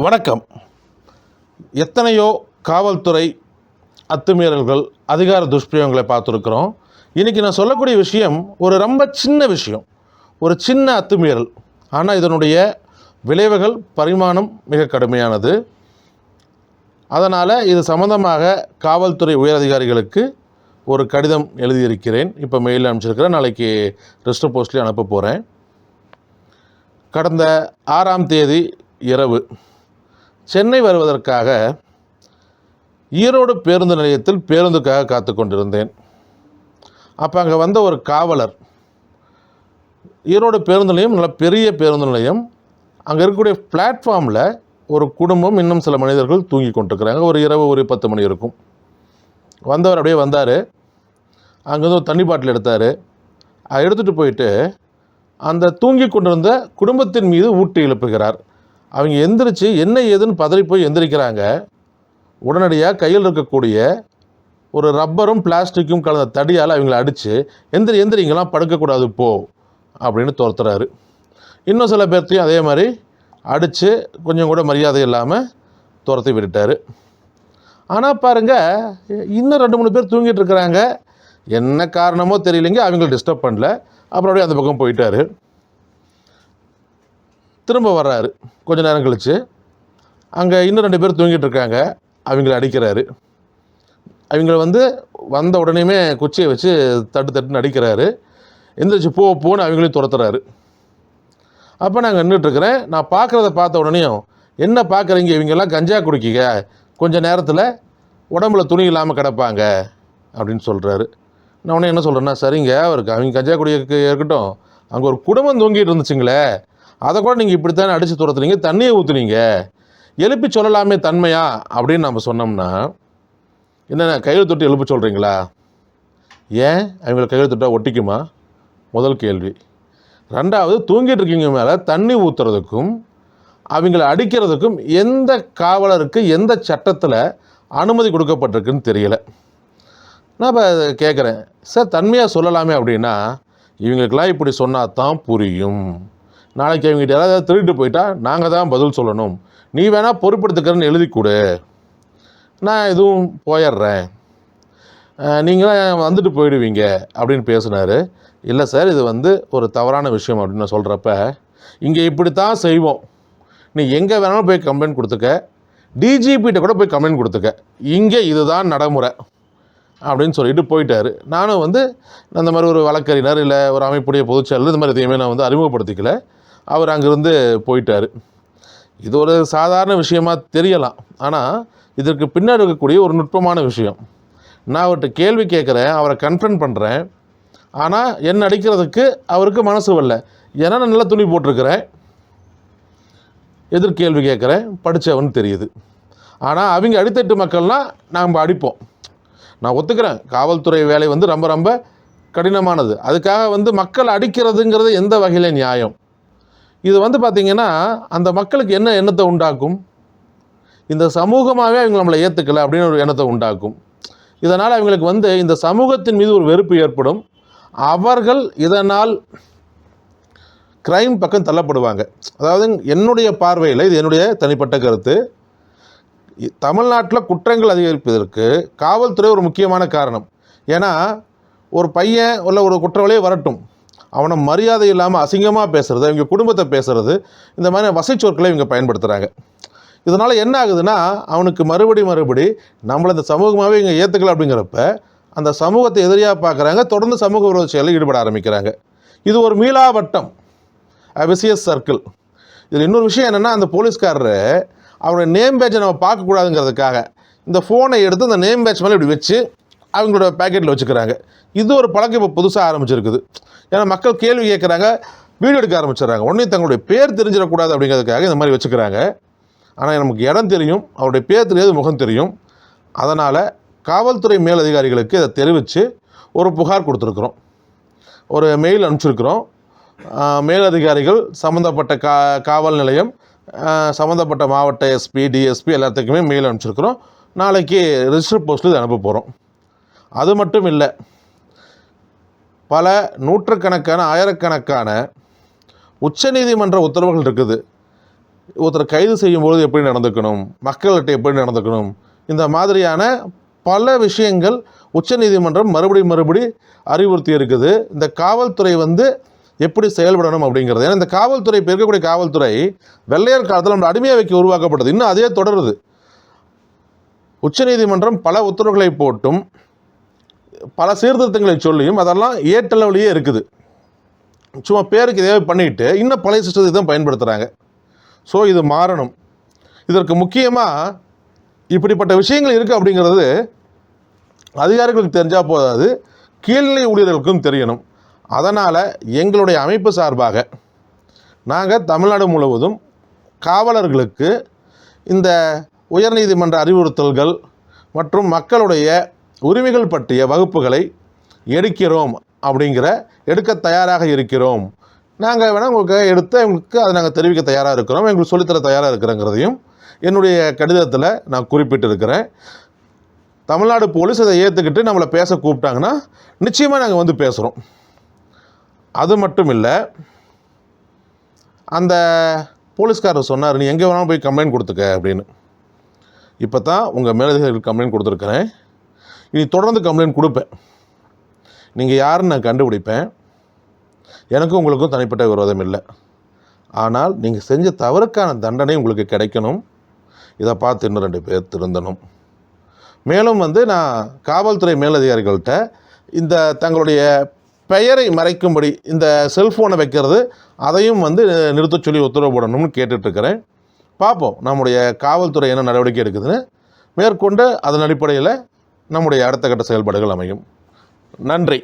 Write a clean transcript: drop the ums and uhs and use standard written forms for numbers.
வணக்கம். எத்தனையோ காவல்துறை அத்துமீறல்கள், அதிகார துஷ்பிரயோகங்களை பார்த்துருக்குறோம். இன்றைக்கி நான் சொல்லக்கூடிய விஷயம் ரொம்ப சின்ன விஷயம், ஒரு சின்ன அத்துமீறல். ஆனால் இதனுடைய விளைவுகள் பரிமாணம் மிக கடுமையானது. அதனால் இது சம்பந்தமாக காவல்துறை உயரதிகாரிகளுக்கு ஒரு கடிதம் எழுதியிருக்கிறேன். இப்போ மெயிலில் அனுப்பிச்சிருக்கிறேன். நாளைக்கு ரெஸ்ட் போஸ்ட்லேயும் அனுப்ப போகிறேன். கடந்த 6ஆம் தேதி இரவு சென்னை வருவதற்காக ஈரோடு பேருந்து நிலையத்தில் பேருந்துக்காக காத்து கொண்டிருந்தேன். அப்போ அங்கே வந்த ஒரு காவலர், ஈரோடு பேருந்து நிலையம் நல்ல பெரிய பேருந்து நிலையம், அங்கே இருக்கக்கூடிய பிளாட்ஃபார்மில் ஒரு குடும்பம், இன்னும் சில மனிதர்கள் தூங்கி கொண்டிருக்கிறாங்க. ஒரு இரவு ஒரு 10 மணி இருக்கும். வந்தவர் அப்படியே வந்தார். அங்கேருந்து ஒரு தண்ணி பாட்டில் எடுத்தார். அதை எடுத்துகிட்டு போயிட்டு அந்த தூங்கி கொண்டிருந்த குடும்பத்தின் மீது ஊட்டி எழுப்புகிறார். அவங்க எந்திரிச்சு என்ன ஏதுன்னு பதறி போய் எந்திரிக்கிறாங்க. உடனடியாக கையில் இருக்கக்கூடிய ஒரு ரப்பரும் பிளாஸ்டிக்கும் கலந்த தடியால் அவங்கள அடித்து எந்திரிங்கெல்லாம் படுக்கக்கூடாது போ அப்படின்னு துரத்துறாரு. இன்னும் சில பேர்த்தையும் அதே மாதிரி அடித்து கொஞ்சம் கூட மரியாதை இல்லாமல் துரத்தி விட்டுட்டார். ஆனால் பாருங்கள், இன்னும் 2-3 பேர் தூங்கிட்டு இருக்கிறாங்க. என்ன காரணமோ தெரியலைங்க, அவங்கள டிஸ்டர்ப் பண்ணல. அப்புறம் அப்படியே அந்த பக்கம் போயிட்டார். திரும்ப வர்றாரு கொஞ்சம் நேரம் கழித்து. அங்கே இன்னும் 2 பேர் தூங்கிட்டு இருக்காங்க. அவங்கள அடிக்கிறாரு. அவங்கள வந்த உடனேயுமே குச்சியை வச்சு தட்டுன்னு அடிக்கிறாரு. எந்திரிச்சு போன்னு அவங்களையும் துரத்துறாரு. அப்போ நாங்கள் நின்றுட்டுருக்கிறேன். நான் பார்க்குறத பார்த்த உடனேயும், என்ன பார்க்குறீங்க, இவங்கெல்லாம் கஞ்சா குடிக்கிங்க, கொஞ்சம் நேரத்தில் உடம்புல துணி இல்லாமல் கிடப்பாங்க அப்படின்னு சொல்கிறாரு. நான் உடனே என்ன சொல்கிறேன்னா, சரிங்க, அவங்க கஞ்சா குடிக்க இருக்கட்டும், அங்கே ஒரு குடும்பம் தூங்கிட்டு இருந்துச்சுங்களே, அதை கூட நீங்கள் இப்படித்தானே அடித்து துரத்துனீங்க, தண்ணியை ஊற்றுனீங்க, எழுப்பி சொல்லலாமே தன்மையா அப்படின்னு நம்ம சொன்னோம்னா, என்னென்ன கையில் தொட்டு எழுப்ப சொல்கிறீங்களா? ஏன் அவங்கள கையில் தொட்டால் ஒட்டிக்குமா? முதல் கேள்வி. 2வது, தூங்கிட்டு இருக்கீங்க மேலே தண்ணி ஊற்றுறதுக்கும் அவங்கள அடிக்கிறதுக்கும் எந்த காவலருக்கு எந்த சட்டத்தில் அனுமதி கொடுக்கப்பட்டிருக்குன்னு தெரியலை. நான் இப்போ கேட்குறேன், சார் தன்மையாக சொல்லலாமே அப்படின்னா, இவங்களுக்கெல்லாம் இப்படி சொன்னால் தான் புரியும். நாளைக்கு அவங்ககிட்ட யாராவது திருட்டு போயிட்டா நாங்கள் தான் பதில் சொல்லணும், நீ வேணால் பொறுப்பெடுத்துக்கிறேன்னு எழுதி கொடு, நான் எதுவும் போயிடுறேன், நீங்களாம் வந்துட்டு போயிடுவீங்க அப்படின்னு பேசினார். இல்லை சார், இது ஒரு தவறான விஷயம் அப்படின்னு நான் சொல்கிறப்ப, இங்கே இப்படித்தான் செய்வோம், நீ எங்கே வேணாலும் போய் கம்ப்ளைண்ட் கொடுத்துக்க, டிஜிபிகிட்ட கூட போய் கம்ப்ளைண்ட் கொடுத்துக்க, இங்கே இதுதான் நடைமுறை அப்படின்னு சொல்லிட்டு போயிட்டார். நானும் அந்த மாதிரி ஒரு வழக்கறிஞர் இல்லை ஒரு அமைப்புடைய பொதுச்செயலர் இந்த மாதிரி எதையுமே நான் அறிமுகப்படுத்திக்கல. அவர் அங்கேருந்து போயிட்டார். இது ஒரு சாதாரண விஷயமாக தெரியலாம். ஆனால் இதற்கு பின்னாடி இருக்கக்கூடிய ஒரு நுட்பமான விஷயம். நான் அவர்கிட்ட கேள்வி கேட்குறேன், அவரை கன்ஃபர்ம் பண்ணுறேன். ஆனால் என்ன அடிக்கிறதுக்கு அவருக்கு மனசு வரல. ஏன்னா நான் நல்லா துணி போட்டிருக்கிறேன். எதிர்கேள்வி கேட்குறேன், படித்தவன் தெரியுது. ஆனால் அவங்க அடித்தட்டு மக்கள்னால் நாம் அடிப்போம். நான் ஒத்துக்கிறேன், காவல்துறை வேலை ரொம்ப ரொம்ப கடினமானது. அதுக்காக மக்கள் அடிக்கிறதுங்கிறது எந்த வகையில் நியாயம்? இது பார்த்திங்கன்னா அந்த மக்களுக்கு என்ன எண்ணத்தை உண்டாக்கும்? இந்த சமூகமாகவே அவங்க நம்மளை ஏற்றுக்கலை அப்படின்னு ஒரு எண்ணத்தை உண்டாக்கும். இதனால் அவங்களுக்கு இந்த சமூகத்தின் மீது ஒரு வெறுப்பு ஏற்படும். அவர்கள் இதனால் கிரைம் பக்கம் தள்ளப்படுவாங்க. அதாவது என்னுடைய பார்வையில், இது என்னுடைய தனிப்பட்ட கருத்து, தமிழ்நாட்டில் குற்றங்கள் அதிகரிப்பதற்கு காவல்துறை ஒரு முக்கியமான காரணம். ஏன்னா ஒரு பையன் இல்லை ஒரு குற்றவாளியே வரட்டும், அவனை மரியாதை இல்லாமல் அசிங்கமாக பேசுகிறது, இவங்க குடும்பத்தை பேசுகிறது, இந்த மாதிரி வசைச்சொற்களை இவங்க பயன்படுத்துகிறாங்க. இதனால் என்ன ஆகுதுன்னா, அவனுக்கு மறுபடி நம்மளை இந்த சமூகமாகவே இங்கே ஏற்றுக்கல அப்படிங்கிறப்ப அந்த சமூகத்தை எதிரியாக பார்க்குறாங்க, தொடர்ந்து சமூக விரோத செயலில் ஈடுபட ஆரம்பிக்கிறாங்க. இது ஒரு மீளா வட்டம், விசியஸ் சர்க்கிள். இதில் இன்னொரு விஷயம் என்னென்னா, அந்த போலீஸ்காரர் அவருடைய நேம் பேட்சை நம்ம பார்க்கக்கூடாதுங்கிறதுக்காக இந்த ஃபோனை எடுத்து அந்த நேம் பேட்ச் மேலே இப்படி வச்சு அவங்களோட பேக்கெட்டில் வச்சுக்கிறாங்க. இது ஒரு பழக்கம் இப்போ புதுசாக ஆரம்பிச்சிருக்குது. ஏன்னா மக்கள் கேள்வி கேட்குறாங்க, வீடியோ எடுக்க ஆரம்பிச்சிடுறாங்க. உடனே தங்களுடைய பேர் தெரிஞ்சிடக்கூடாது அப்படிங்கிறதுக்காக இந்த மாதிரி வச்சுக்கிறாங்க. ஆனால் நமக்கு இடம் தெரியும், அவருடைய பேர் தெரியாது, முகம் தெரியும். அதனால் காவல்துறை மேலதிகாரிகளுக்கு இதை தெரிவித்து ஒரு புகார் கொடுத்துருக்குறோம், ஒரு மெயில் அனுப்பிச்சிருக்கிறோம். மேலதிகாரிகள் சம்மந்தப்பட்ட காவல் நிலையம், சம்மந்தப்பட்ட மாவட்ட எஸ்பி, டிஎஸ்பி எல்லாத்துக்குமே மெயில் அனுப்பிச்சிருக்கிறோம். நாளைக்கு ரிஜிஸ்டர் போஸ்ட்டில் இது அனுப்ப போகிறோம். அது மட்டும் இல்லை, பல நூற்றுக்கணக்கான ஆயிரக்கணக்கான உச்சநீதிமன்ற உத்தரவுகள் இருக்குது. ஒருத்தர் கைது செய்யும்போது எப்படி நடந்துக்கணும், மக்கள்கிட்ட எப்படி நடந்துக்கணும், இந்த மாதிரியான பல விஷயங்கள் உச்சநீதிமன்றம் மறுபடி அறிவுறுத்தி இருக்குது. இந்த காவல்துறை வந்து எப்படி செயல்படணும் அப்படிங்கிறது. ஏன்னா இந்த காவல்துறை, இப்போ இருக்கக்கூடிய காவல்துறை வெள்ளையர் காலத்தில் நம்ம அடிமையாக வைக்க உருவாக்கப்பட்டது, இன்னும் அதே தொடருது. உச்சநீதிமன்றம் பல உத்தரவுகளை போட்டும் பல சீர்திருத்தங்களை சொல்லியும் அதெல்லாம் ஏற்றளவிலேயே இருக்குது. சும்மா பேருக்கு இதே பண்ணிட்டு இன்னும் பழைய சிஸ்டத்தை தான் பயன்படுத்துகிறாங்க. ஸோ இது மாறணும். இதற்கு முக்கியமாக இப்படிப்பட்ட விஷயங்கள் இருக்குது அப்படிங்கிறது அதிகாரிகளுக்கு தெரிஞ்சால் போதாது, கீழ்நிலை ஊழியர்களுக்கும் தெரியணும். அதனால் எங்களுடைய அமைப்பு சார்பாக நாங்கள் தமிழ்நாடு முழுவதும் காவலர்களுக்கு இந்த உயர்நீதிமன்ற அறிவுறுத்தல்கள் மற்றும் மக்களுடைய உரிமைகள் பற்றிய வகுப்புகளை எடுக்க தயாராக இருக்கிறோம். நாங்கள் வேணால் உங்களுக்கு எங்களுக்கு அதை நாங்கள் தெரிவிக்க தயாராக இருக்கிறோம், எங்களுக்கு சொல்லித்தர தயாராக இருக்கிறோங்கிறதையும் என்னுடைய கடிதத்தில் நான் குறிப்பிட்டிருக்கிறேன். தமிழ்நாடு போலீஸ் அதை ஏற்றுக்கிட்டு நம்மளை பேச கூப்பிட்டாங்கன்னா நிச்சயமாக நாங்கள் வந்து பேசுகிறோம். அது மட்டும் இல்லை, அந்த போலீஸ்காரர் சொன்னார், நீ எங்கே வேணாலும் போய் கம்ப்ளைண்ட் கொடுத்துக்க அப்படின்னு. இப்போ தான் உங்கள் மேலதிகாரிகள் கம்ப்ளைண்ட் கொடுத்துருக்குறேன், இனி தொடர்ந்து கம்ப்ளைண்ட் கொடுப்பேன். நீங்கள் யாருன்னு நான் கண்டுபிடிப்பேன். எனக்கும் உங்களுக்கும் தனிப்பட்ட விரோதம் இல்லை. ஆனால் நீங்கள் செஞ்ச தவறுக்கான தண்டனை உங்களுக்கு கிடைக்கணும். இதை பார்த்து இன்னும் 2 பேர் திருந்தணும். மேலும் வந்து நான் காவல்துறை மேலதிகாரிகள்கிட்ட இந்த தங்களுடைய பெயரை மறைக்கும்படி இந்த செல்ஃபோனை வைக்கிறது அதையும் வந்து நிறுத்த சொல்லி உத்தரவு போடணும்னு கேட்டுட்ருக்கிறேன். பார்ப்போம் நம்முடைய காவல்துறை என்ன நடவடிக்கை எடுக்குதுன்னு. மேற்கொண்டு அதன் அடிப்படையில் நம்முடைய அடுத்த கட்ட செயல்பாடுகள் அமையும். நன்றி.